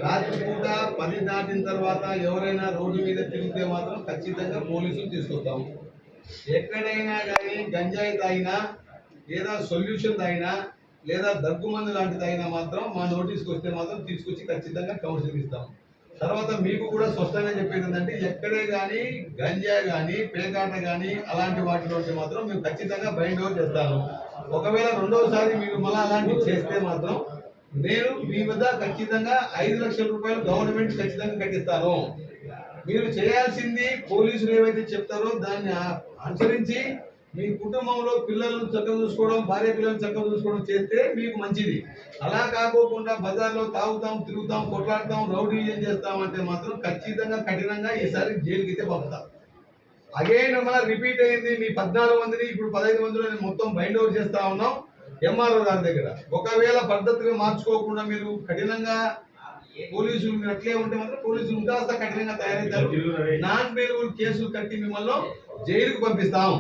రాత్రిపూట 10 దాటిన తర్వాత ఎవరైనా రోడ్డు మీద తిరిగితే మాత్రం ఖచ్చితంగా పోలీసులు తీసుకొస్తాం. ఎక్కడైనా కానీ గంజాయి తాగినా లేదా సొల్యూషన్ తాగినా లేదా దగ్గుమందు లాంటిది అయినా మాత్రం మా నోటీస్కి వస్తే మాత్రం తీసుకొచ్చి ఖచ్చితంగా కౌన్సిలింగ్ ఇస్తాం. తర్వాత మీకు కూడా స్పష్టంగా చెప్పేది ఏంటంటే ఎక్కడే కానీ గంజా కానీ పేకాట కానీ అలాంటి వాటిలో మాత్రం మేము ఖచ్చితంగా బైండ్ ఓవర్ చేస్తాను. ఒకవేళ రెండవసారి మీరు మళ్ళీ అలాంటివి చేస్తే మాత్రం నేను మీ వద్ద ఖచ్చితంగా 5 లక్షల రూపాయలు గవర్నమెంట్ ఖచ్చితంగా కట్టిస్తాను. మీరు చేయాల్సింది పోలీసులు ఏవైతే చెప్తారో దాన్ని అనుసరించి మీ కుటుంబంలో పిల్లలను చక్కగా చూసుకోవడం, భార్య పిల్లలను చక్కగా చూసుకోవడం చేస్తే మీకు మంచిది. అలా కాకోకుండా బజార్లో తాగుతాం, తిరుగుతాం, కొట్లాడతాం, రౌడీజం చేస్తాం అంటే మాత్రం ఖచ్చితంగా కఠినంగా ఈసారి జైలుకి అయితే పంపుతాం. అగైన్ మళ్ళీ రిపీట్ అయింది. మీ 14 మందిని ఇప్పుడు 15 మందిలో మొత్తం బైండ్ ఓవర్ చేస్తా ఉన్నాం ఎంఆర్ఓ గారి దగ్గర. ఒకవేళ పద్ధతిగా మార్చుకోకుండా మీరు కఠినంగా పోలీసులు మీరు అట్లే ఉంటే మాత్రం పోలీసులు ఇంకా కఠినంగా తయారవుతారు. నాన్ బెయిలబుల్ కేసులు కట్టి మిమ్మల్ని జైలుకు పంపిస్తాం.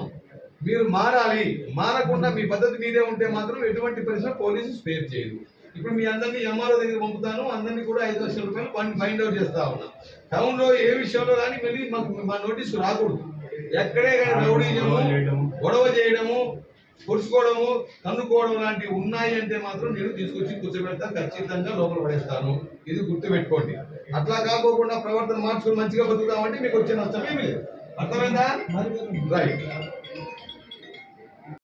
మీరు మారాలి. మారకుండా మీ పద్ధతి మీదే ఉంటే మాత్రం ఎటువంటి పరిస్థితుల్లో పోలీసు స్పేర్ చేయదు. ఇప్పుడు మీ అందరినీ ఎంఆర్ఓ దగ్గర పంపుతాను. అందరినీ కూడా 5 లక్షల రూపాయలు బైండ్ అవుట్ చేస్తా ఉన్నా. టౌన్ లో ఏ విషయంలో కానీ మళ్ళీ మా నోటీసు రాకూడదు. ఎక్కడే కానీ రౌడీజము, గొడవ చేయడము, పొడుచుకోవడము, తన్నుకోవడం లాంటివి ఉన్నాయి అంటే మాత్రం నేను తీసుకొచ్చి కూర్చోబెడతా, ఖచ్చితంగా లోపల పడేస్తాను. ఇది గుర్తుపెట్టుకోండి. అట్లా కాకోకుండా ప్రవర్తన మార్చుకుని మంచిగా బతుకుతామంటే మీకు వచ్చే నష్టం ఏమి లేదు. అర్థమైందా? రైట్.